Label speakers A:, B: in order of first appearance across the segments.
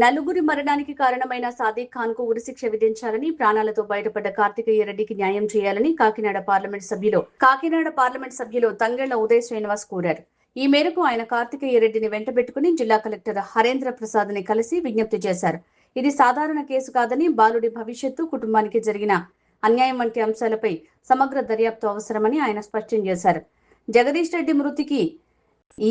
A: నలుగురి మరణానికి కారణమైన సాదిక్ ఖాన్ కు ఉరిశిక్ష విధించాలని, ప్రాణాలతో బయటపడ్డ కార్తికేయ రెడ్డికి న్యాయం చేయాలని కాకినాడ పార్లమెంట్ సభ్యులు తంగెళ్ల ఉదయ్ శ్రీనివాస్ కోరారు. ఈ మేరకు ఆయన కార్తికేయ రెడ్డిని వెంటబెట్టుకుని జిల్లా కలెక్టర్ హరేంద్ర ప్రసాద్ ని కలిసి విజ్ఞప్తి చేశారు. ఇది సాధారణ కేసు కాదని, బాలుడి భవిష్యత్తు, కుటుంబానికి జరిగిన అన్యాయం వంటి అంశాలపై సమగ్ర దర్యాప్తు అవసరమని ఆయన స్పష్టం చేశారు. జగదీష్ రెడ్డి మృతికి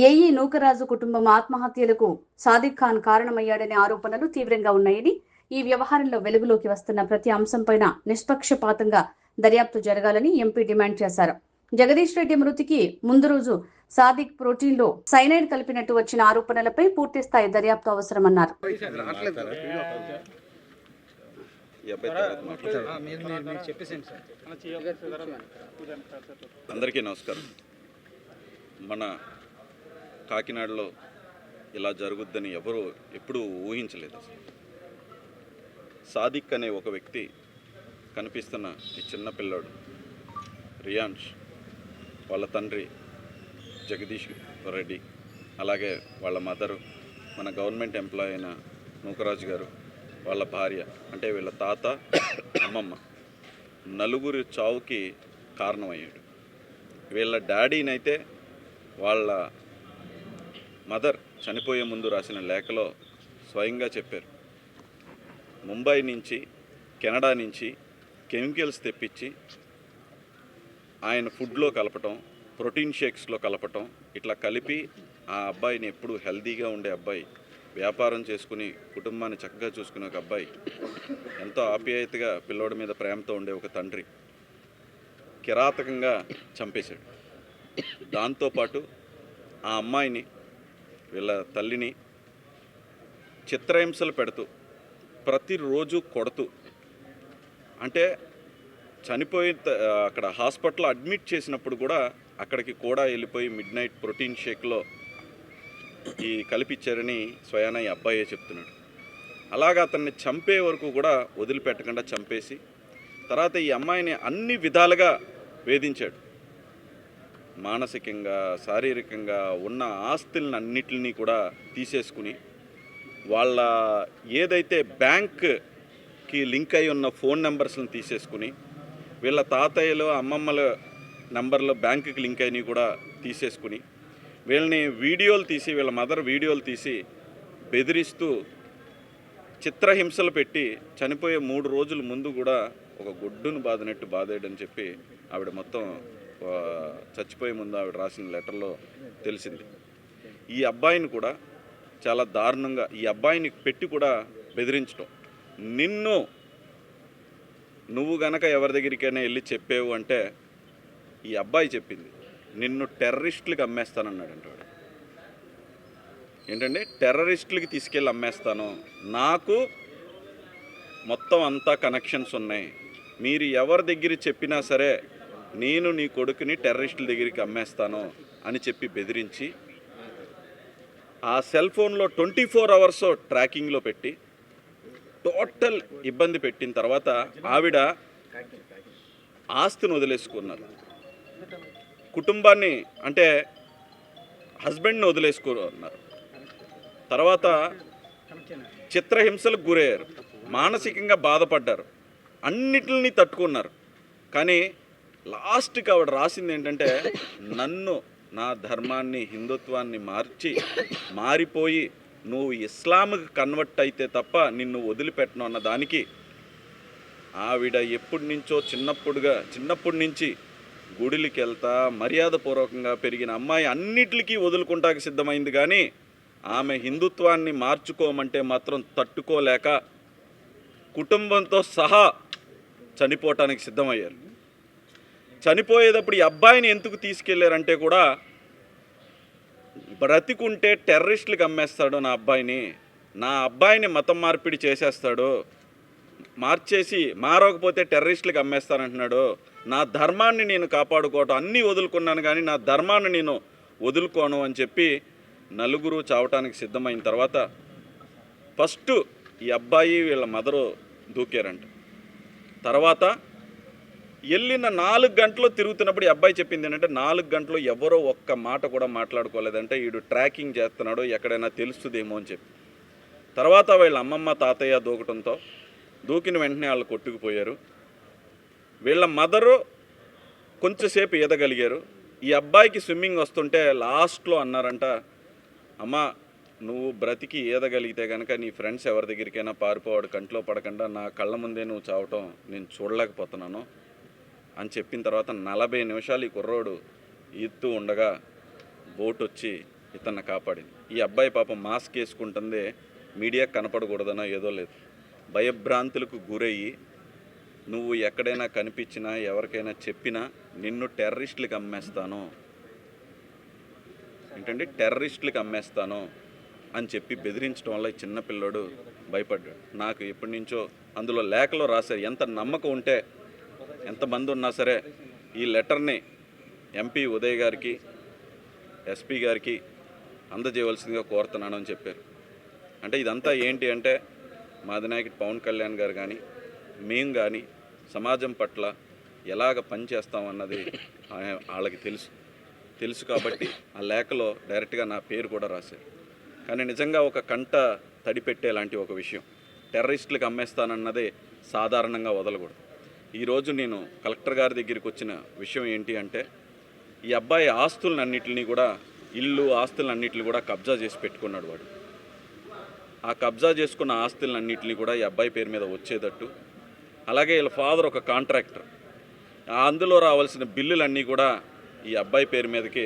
A: ఏఈ నూకరాజు కుటుంబం ఆత్మహత్యలకు సాదిక్ ఖాన్ కారణమయ్యాడనే ఆరోపణలు తీవ్రంగా ఉన్నాయని, ఈ వ్యవహారంలో వెలుగులోకి వస్తున్న ప్రతి అంశంపైన నిష్పక్షపాతంగా దర్యాప్తు జరగాలని ఎంపీ డిమాండ్ చేశారు. జగదీష్ రెడ్డి మృతికి ముందు రోజు సాదిక్ ప్రోటీన్లో సైనైడ్ కలిపినట్టు వచ్చిన ఆరోపణలపై పూర్తి స్థాయి దర్యాప్తు అవసరమన్నారు.
B: అందరికీ నమస్కారం. మన కాకినాడలో ఇలా జరుగుద్దని ఎవరు ఎప్పుడూ ఊహించలేదు. సాదిక్ అనే ఒక వ్యక్తి, కనిపిస్తున్న ఈ చిన్న పిల్లాడు రియాన్ష్, వాళ్ళ తండ్రి జగదీష్ రెడ్డి, అలాగే వాళ్ళ మదరు మన గవర్నమెంట్ ఎంప్లాయీ అయిన నూకరాజు గారు, వాళ్ళ భార్య అంటే వీళ్ళ తాత, అమ్మమ్మ నలుగురి చావుకి కారణమయ్యాడు. వీళ్ళ డాడీనైతే వాళ్ళ మదర్ చనిపోయే ముందు రాసిన లేఖలో స్వయంగా చెప్పారు. ముంబై నుంచి, కెనడా నుంచి కెమికల్స్ తెప్పించి ఆయన ఫుడ్లో కలపటం, ప్రోటీన్ షేక్స్లో కలపటం, ఇట్లా కలిపి ఆ అబ్బాయిని ఎప్పుడు హెల్తీగా ఉండే అబ్బాయి, వ్యాపారం చేసుకుని కుటుంబాన్ని చక్కగా చూసుకునే ఒక అబ్బాయి, ఎంతో ఆప్యాయతగా పిల్లోడి మీద ప్రేమతో ఉండే ఒక తండ్రి కిరాతకంగా చంపేశాడు. దాంతోపాటు ఆ అమ్మాయిని, వీళ్ళ తల్లిని చిత్రహింసలు పెడుతూ, ప్రతిరోజు కొడుతూ, అంటే చనిపోయి అక్కడ హాస్పిటల్లో అడ్మిట్ చేసినప్పుడు కూడా అక్కడికి కూడా వెళ్ళిపోయి మిడ్ నైట్ ప్రోటీన్ షేక్లో ఈ కలిపిచ్చారని స్వయానా ఈ అబ్బాయే చెప్తున్నాడు. అలాగా అతన్ని చంపే వరకు కూడా వదిలిపెట్టకుండా చంపేసి, తర్వాత ఈ అమ్మాయిని అన్ని విధాలుగా వేధించాడు. మానసికంగా, శారీరకంగా ఉన్న ఆస్తులను అన్నిటిని కూడా తీసేసుకుని, వాళ్ళ ఏదైతే బ్యాంక్కి లింక్ అయి ఉన్న ఫోన్ నెంబర్స్ని తీసేసుకుని, వీళ్ళ తాతయ్యలు, అమ్మమ్మల నెంబర్లు బ్యాంకుకి లింక్ అయినవి కూడా తీసేసుకుని, వీళ్ళని వీడియోలు తీసి, వీళ్ళ మదర్ వీడియోలు తీసి బెదిరిస్తూ చిత్రహింసలు పెట్టి, చనిపోయే 3 రోజుల ముందు కూడా ఒక గొడ్డును బాదినట్టు బాధేయడని చెప్పి ఆవిడ మొత్తం చచ్చిపోయే ముందు ఆవిడ రాసిన లెటర్లో తెలిసింది. ఈ అబ్బాయిని కూడా చాలా దారుణంగా ఈ అబ్బాయిని పెట్టి కూడా బెదిరించడం. నువ్వు గనక ఎవరి దగ్గరికైనా వెళ్ళి చెప్పేవు అంటే, ఈ అబ్బాయి చెప్పింది, నిన్ను టెర్రరిస్టులకి అమ్మేస్తానన్నాడు అంటాడు. ఏంటంటే టెర్రరిస్టులకి తీసుకెళ్ళి అమ్మేస్తాను, నాకు మొత్తం అంతా కనెక్షన్స్ ఉన్నాయి, మీరు ఎవరి దగ్గర చెప్పినా సరే నేను నీ కొడుకుని టెర్రరిస్టుల దగ్గరికి అమ్మేస్తాను అని చెప్పి బెదిరించి, ఆ సెల్ ఫోన్లో 24 అవర్స్ ట్రాకింగ్లో పెట్టి టోటల్ ఇబ్బంది పెట్టిన తర్వాత ఆవిడ ఆస్తిని వదిలేసుకున్నారు. కుటుంబాన్ని అంటే హస్బెండ్ని వదిలేసుకున్నారు. తర్వాత చిత్రహింసలకు గురయ్యారు, మానసికంగా బాధపడ్డారు, అన్నిటిని తట్టుకున్నారు. కానీ లాస్ట్కి ఆవిడ రాసింది ఏంటంటే, నన్ను, నా ధర్మాన్ని, హిందుత్వాన్ని మారిపోయి నువ్వు ఇస్లాంకి కన్వర్ట్ అయితే తప్ప నిన్ను వదిలిపెట్టను అన్న దానికి ఆవిడ ఎప్పటి నుంచో చిన్నప్పటి నుంచి గుడికి వెళ్తా మర్యాదపూర్వకంగా పెరిగిన అమ్మాయి అన్నిటికీ వదులుకుంటానికి సిద్ధమైంది. కానీ ఆమె హిందుత్వాన్ని మార్చుకోమంటే మాత్రం తట్టుకోలేక కుటుంబంతో సహా చనిపోవటానికి సిద్ధమయ్యారు. చనిపోయేటప్పుడు ఈ అబ్బాయిని ఎందుకు తీసుకెళ్లారంటే కూడా, బ్రతికుంటే టెర్రరిస్టులకు అమ్మేస్తాడు నా అబ్బాయిని మతం మార్పిడి చేసేస్తాడు, మారకపోతే టెర్రరిస్టులకు అమ్మేస్తానంటున్నాడు, నా ధర్మాన్ని నేను కాపాడుకోవటం అన్నీ వదులుకున్నాను కానీ నా ధర్మాన్ని నేను వదులుకోను అని చెప్పి నలుగురు చావటానికి సిద్ధమైన తర్వాత ఫస్ట్ ఈ అబ్బాయి వీళ్ళ మదరు దూకారంట. తర్వాత వెళ్ళిన 4 గంటలు తిరుగుతున్నప్పుడు ఈ అబ్బాయి చెప్పింది ఏంటంటే, 4 గంటలు ఎవరో ఒక్క మాట కూడా మాట్లాడుకోలేదంటే, వీడు ట్రాకింగ్ చేస్తున్నాడో ఎక్కడైనా తెలుస్తుందేమో అని చెప్పి. తర్వాత వీళ్ళ అమ్మమ్మ తాతయ్య దూకటంతో దూకిన వెంటనే వాళ్ళు కొట్టుకుపోయారు. వీళ్ళ మదరు కొంచెంసేపు ఈదగలిగారు. ఈ అబ్బాయికి స్విమ్మింగ్ వస్తుంటే లాస్ట్లో అన్నారంట, అమ్మా నువ్వు బ్రతికి ఈదగలిగితే కనుక నీ ఫ్రెండ్స్ ఎవరి దగ్గరికైనా పారిపోవాడు కంట్లో పడకుండా నా కళ్ళ ముందే నువ్వు చావటం నేను చూడలేకపోతున్నాను అని చెప్పిన తర్వాత 40 నిమిషాలు ఈ కుర్రోడు ఈదుతూ ఉండగా బోట్ వచ్చి ఇతన్ని కాపాడింది. ఈ అబ్బాయి పాపం మాస్క్ వేసుకుంటుందే మీడియా కనపడకూడదనో ఏదో లేదు, భయభ్రాంతులకు గురయ్యి నువ్వు ఎక్కడైనా కనిపించినా ఎవరికైనా చెప్పినా నిన్ను టెర్రరిస్టులకు అమ్మేస్తాను, ఏంటంటే టెర్రరిస్టులకు అమ్మేస్తాను అని చెప్పి బెదిరించడం వల్ల ఈ చిన్నపిల్లోడు భయపడ్డాడు. నాకు ఎప్పటి నుంచో అందులో లేఖలో రాశారు, ఎంత నమ్మకం ఉంటే ఎంతమంది ఉన్నా సరే ఈ లెటర్ని ఎంపీ ఉదయ్ గారికి ఎస్పీ గారికి అందజేయవలసిందిగా కోరుతున్నాను అని చెప్పారు. అంటే ఇదంతా ఏంటి అంటే మా అధినాయకుడు పవన్ కళ్యాణ్ గారు కానీ మేము కానీ సమాజం పట్ల ఎలాగ పనిచేస్తామన్నది వాళ్ళకి తెలుసు కాబట్టి ఆ లేఖలో డైరెక్ట్గా నా పేరు కూడా రాశారు. కానీ నిజంగా ఒక కంట తడిపెట్టేలాంటి ఒక విషయం, టెర్రరిస్టులకు అమ్మేస్తానన్నదే సాధారణంగా వదలకూడదు. ఈరోజు నేను కలెక్టర్ గారి దగ్గరికి వచ్చిన విషయం ఏంటి అంటే ఈ అబ్బాయి ఆస్తులన్నింటినీ కూడా ఆస్తులన్నింటినీ కూడా కబ్జా చేసి పెట్టుకున్నాడు వాడు. ఆ కబ్జా చేసుకున్న ఆస్తులన్నింటినీ కూడా ఈ అబ్బాయి పేరు మీద వచ్చేటట్టు, అలాగే వీళ్ళ ఫాదర్ ఒక కాంట్రాక్టర్, అందులో రావాల్సిన బిల్లులన్నీ కూడా ఈ అబ్బాయి పేరు మీదకి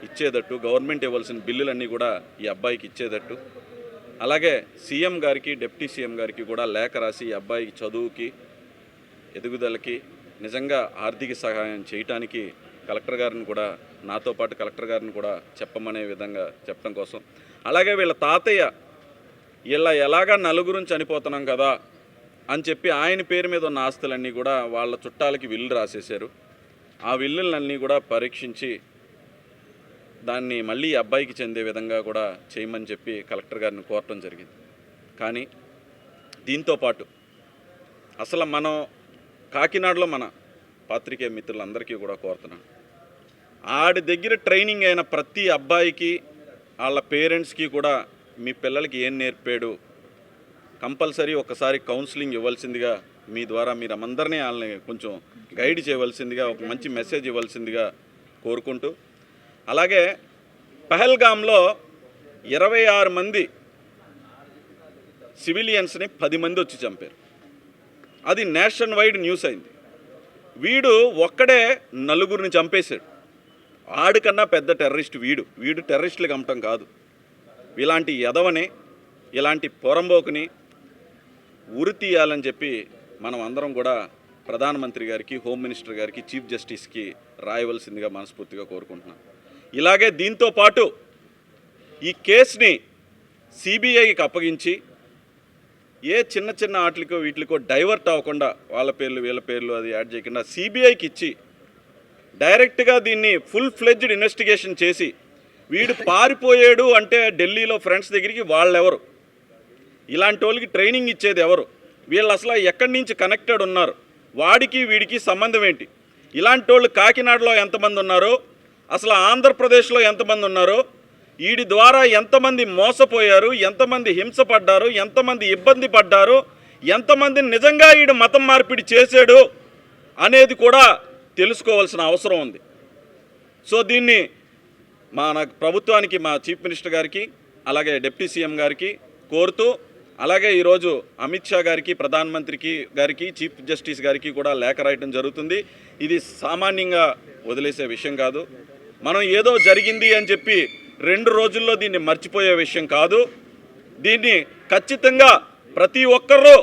B: ఇచ్చేటట్టు, గవర్నమెంట్ ఇవ్వాల్సిన బిల్లులన్నీ కూడా ఈ అబ్బాయికి ఇచ్చేటట్టు, అలాగే సీఎం గారికి డిప్యూటీ సీఎం గారికి కూడా లేఖ రాసి ఈ అబ్బాయికి చదువుకి ఎదుగుదలకి నిజంగా ఆర్థిక సహాయం చేయటానికి కలెక్టర్ గారిని కూడా నాతో పాటు కలెక్టర్ గారిని కూడా చెప్పమనే విధంగా చెప్పడం కోసం, అలాగే వీళ్ళ తాతయ్య ఇలా ఎలాగా నలుగురు చనిపోతున్నాం కదా అని చెప్పి ఆయన పేరు మీద ఉన్న ఆస్తులన్నీ కూడా వాళ్ళ చుట్టాలకి విల్లు రాసేశారు. ఆ విల్లులన్నీ కూడా పరీక్షించి దాన్ని మళ్ళీ అబ్బాయికి చెందే విధంగా కూడా చేయమని చెప్పి కలెక్టర్ గారిని కోరటం జరిగింది. కానీ దీంతోపాటు అసలు మనం కాకినాడలో మన పాత్రికేయ మిత్రులందరికీ కూడా కోరుతున్నాను, ఆడి దగ్గర ట్రైనింగ్ అయిన ప్రతి అబ్బాయికి వాళ్ళ పేరెంట్స్కి కూడా మీ పిల్లలకి ఏం నేర్పాడు కంపల్సరీ ఒకసారి కౌన్సిలింగ్ ఇవ్వాల్సిందిగా మీ ద్వారా మీరు అందరినీ వాళ్ళని కొంచెం గైడ్ చేయవలసిందిగా, ఒక మంచి మెసేజ్ ఇవ్వాల్సిందిగా కోరుకుంటూ, అలాగే పహల్గామ్లో 26 మంది సివిలియన్స్ని 10 మంది వచ్చి చంపారు. అది నేషన్ వైడ్ న్యూస్ అయింది. వీడు ఒక్కడే 4గురిని చంపేశాడు. ఆడికన్నా పెద్ద టెర్రరిస్ట్ వీడు టెర్రరిస్టులకు అమ్మటం కాదు. ఇలాంటి ఎదవని, ఇలాంటి పొరంబోకుని ఉరి తీయాలని చెప్పి మనం అందరం కూడా ప్రధానమంత్రి గారికి, హోమ్ మినిస్టర్ గారికి, చీఫ్ జస్టిస్కి రాయవలసిందిగా మనస్ఫూర్తిగా కోరుకుంటున్నాను. ఇలాగే దీంతో పాటు ఈ కేసుని సిబిఐకి అప్పగించి ఏ చిన్న చిన్న వాటికో వీటికో డైవర్ట్ అవ్వకుండా వాళ్ళ పేర్లు వీళ్ళ పేర్లు అది యాడ్ చేయకుండా సిబిఐకి ఇచ్చి డైరెక్ట్గా దీన్ని ఫుల్ ఫ్లెడ్జ్డ్ ఇన్వెస్టిగేషన్ చేసి వీడు పారిపోయాడు అంటే ఢిల్లీలో ఫ్రెండ్స్ దగ్గరికి వాళ్ళెవరు, ఇలాంటి వాళ్ళకి ట్రైనింగ్ ఇచ్చేది ఎవరు, వీళ్ళు అసలు ఎక్కడి నుంచి కనెక్టెడ్ ఉన్నారు, వాడికి వీడికి సంబంధం ఏంటి, ఇలాంటి వాళ్ళు కాకినాడలో ఎంతమంది ఉన్నారో, అసలు ఆంధ్రప్రదేశ్లో ఎంతమంది ఉన్నారో, వీడి ద్వారా ఎంతమంది మోసపోయారు, ఎంతమంది హింసపడ్డారు, ఎంతమంది ఇబ్బంది పడ్డారు, ఎంతమందిని నిజంగా వీడు మతం మార్పిడి చేశాడు అనేది కూడా తెలుసుకోవాల్సిన అవసరం ఉంది. సో దీన్ని మన ప్రభుత్వానికి, మా చీఫ్ మినిస్టర్ గారికి, అలాగే డిప్యూటీ సీఎం గారికి కోరుతూ, అలాగే ఈరోజు అమిత్ షా గారికి, ప్రధానమంత్రికి గారికి, చీఫ్ జస్టిస్ గారికి కూడా లేఖ రాయటం జరుగుతుంది. ఇది సామాన్యంగా వదిలేసే విషయం కాదు. మనం ఏదో జరిగింది అని చెప్పి 2 రోజుల్లో దీన్ని మర్చిపోయే విషయం కాదు. దీన్ని ఖచ్చితంగా ప్రతి ఒక్కరూ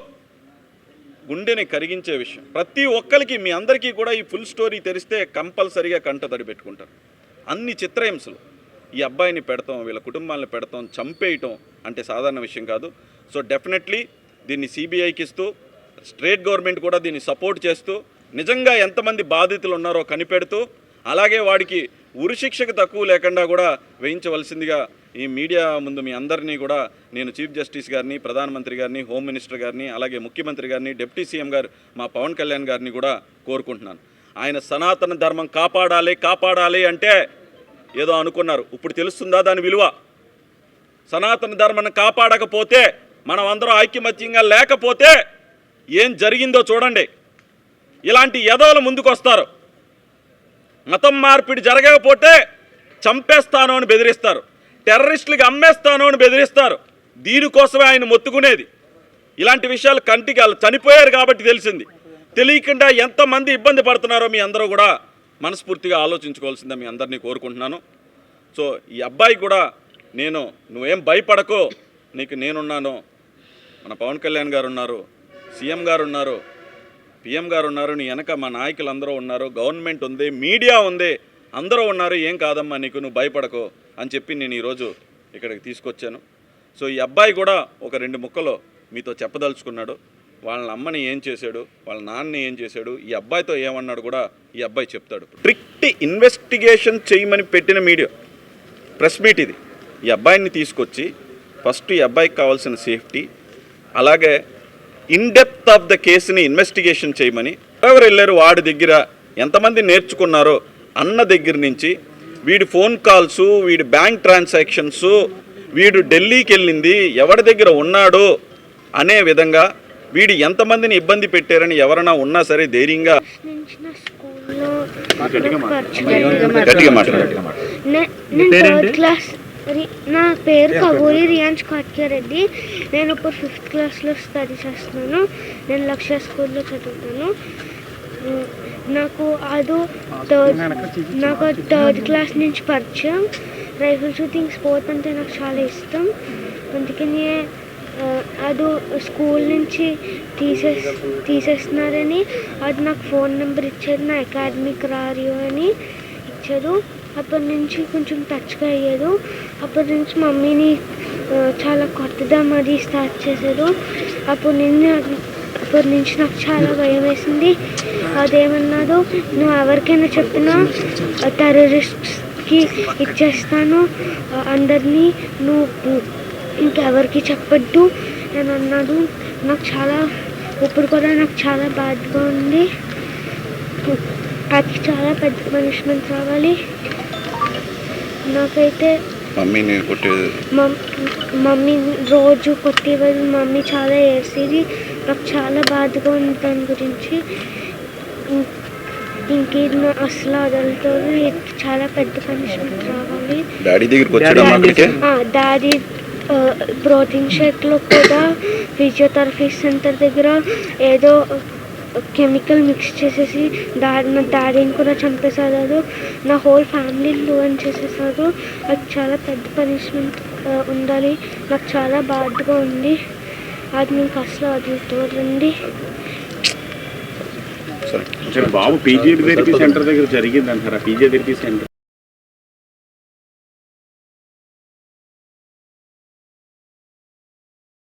B: గుండెని కరిగించే విషయం. ప్రతి ఒక్కరికి, మీ అందరికీ కూడా ఈ ఫుల్ స్టోరీ తెలిస్తే కంపల్సరీగా కంట తడి పెట్టుకుంటారు. అన్ని చిత్రహింసలు ఈ అబ్బాయిని పెడతాం, వీళ్ళ కుటుంబాలను పెడతాం, చంపేయటం అంటే సాధారణ విషయం కాదు. సో డెఫినెట్లీ దీన్ని సిబిఐకి ఇస్తూ, స్టేట్ గవర్నమెంట్ కూడా దీన్ని సపోర్ట్ చేస్తూ, నిజంగా ఎంతమంది బాధితులు ఉన్నారో కనిపెడుతూ, అలాగే వాడికి ఉరిశిక్షకు తక్కువ లేకుండా కూడా వేయించవలసిందిగా ఈ మీడియా ముందు మీ అందరినీ కూడా నేను చీఫ్ జస్టిస్ గారిని, ప్రధానమంత్రి గారిని, హోమ్ మినిస్టర్ గారిని, అలాగే ముఖ్యమంత్రి గారిని, డిప్యూటీ సీఎం గారు మా పవన్ కళ్యాణ్ గారిని కూడా కోరుకుంటున్నాను. ఆయన సనాతన ధర్మం కాపాడాలి అంటే ఏదో అనుకున్నారు. ఇప్పుడు తెలుస్తుందా దాని విలువ? సనాతన ధర్మాన్ని కాపాడకపోతే మనం అందరం ఐక్యమత్యంగా లేకపోతే ఏం జరిగిందో చూడండి. ఇలాంటి ఎదవలు ముందుకొస్తారు. మతం మార్పిడి జరగకపోతే చంపేస్తాను అని బెదిరిస్తారు, టెర్రరిస్టులకి అమ్మేస్తాను అని బెదిరిస్తారు. దీనికోసమే ఆయన మొత్తుకునేది. ఇలాంటి విషయాలు కంటికి చనిపోయారు కాబట్టి తెలిసింది. తెలియకుండా ఎంతమంది ఇబ్బంది పడుతున్నారో మీ అందరూ కూడా మనస్ఫూర్తిగా ఆలోచించుకోవాల్సిందే మీ అందరినీ కోరుకుంటున్నాను. సో ఈ అబ్బాయి కూడా నువ్వేం భయపడకో, నీకు నేనున్నాను. మన పవన్ కళ్యాణ్ గారు ఉన్నారు, సీఎం గారు ఉన్నారు, పిఎం గారు ఉన్నారు, నీ వెనక మా నాయకులు అందరూ ఉన్నారు, గవర్నమెంట్ ఉంది, మీడియా ఉంది, అందరూ ఉన్నారు. ఏం కాదమ్మా నీకు, నువ్వు భయపడకో అని చెప్పి నేను ఈరోజు ఇక్కడికి తీసుకొచ్చాను. సో ఈ అబ్బాయి కూడా ఒక 2 ముక్కలు మీతో చెప్పదలుచుకున్నాడు. వాళ్ళ అమ్మని ఏం చేశాడు, వాళ్ళ నాన్నని ఏం చేశాడు, ఈ అబ్బాయితో ఏమన్నాడు కూడా ఈ అబ్బాయి చెప్తాడు. స్ట్రిక్ట్ ఇన్వెస్టిగేషన్ చేయమని పెట్టిన మీడియా ప్రెస్ మీట్ ఇది. ఈ అబ్బాయిని తీసుకొచ్చి ఫస్ట్ ఈ అబ్బాయికి కావాల్సిన సేఫ్టీ, అలాగే ఇన్ డెప్త్ ఆఫ్ ద కేసుని ఇన్వెస్టిగేషన్ చేయమని, ఎవరు వెళ్ళారు, వాడి దగ్గర ఎంతమంది నేర్చుకున్నారో అన్న దగ్గర నుంచి, వీడి ఫోన్ కాల్సు, వీడి బ్యాంక్ ట్రాన్సాక్షన్స్, వీడు ఢిల్లీకి వెళ్ళింది ఎవరి దగ్గర ఉన్నాడు అనే విధంగా, వీడు ఎంతమందిని ఇబ్బంది పెట్టారని ఎవరైనా ఉన్నా సరే ధైర్యంగా
C: నా పేరు కబూరి రియాన్స్ కాట్యారెడ్డి. నేను ఇప్పుడు 5th క్లాస్లో స్టడీ చేస్తున్నాను. నేను లక్ష్య స్కూల్లో చదువుతాను. నాకు థర్డ్ క్లాస్ నుంచి పరిచయం. రైఫిల్ షూటింగ్ స్పోర్ట్ అంటే నాకు చాలా ఇష్టం. అందుకని అది స్కూల్ నుంచి తీసేస్తున్నారని అది నాకు ఫోన్ నెంబర్ ఇచ్చారు, నా అకాడమిక్ రారియో అని ఇచ్చారు. అప్పటి నుంచి కొంచెం టచ్గా అయ్యారు. అప్పటి నుంచి మమ్మీని చాలా కొత్తగా మరి స్టార్ట్ చేశారు. అప్పటి నుంచి నాకు చాలా భయం వేసింది. అదేమన్నారు, నువ్వు ఎవరికైనా చెప్పినా టెర్రరిస్ట్కి ఇచ్చేస్తాను అందరినీ, నువ్వు ఇంకెవరికి చెప్పద్దు అని అన్నాడు. ఇప్పుడు కూడా నాకు చాలా బాధగా ఉంది. అది చాలా పెద్ద పనిష్మెంట్ రావాలి. నాకైతే మమ్మీ రోజు కొట్టేవారు, మమ్మీ చాలా ఏడ్చేది. నాకు చాలా బాధగా ఉంది దాని గురించి. ఇంకేది అసలు వదలతో చాలా పెద్ద పనిష్మెంట్ రావాలి. డాడీ ప్రోటీన్ షేక్లో కూడా ఫిజియోథెరపీ సెంటర్ దగ్గర ఏదో కెమికల్ మిక్స్ చేసేసి నా డాడీని కూడా చంపేశారు. నా హోల్ ఫ్యామిలీని రూయిన్ చేసేసారు. అది చాలా పెద్ద పనిష్మెంట్ ఉండాలి. నాకు చాలా బాధగా ఉంది. అది మీకు అసలు వదులుతోండి.
D: బాబు ఫిజియోథెరపీ సెంటర్ దగ్గర జరిగింది అంటారా? Physiotherapy centre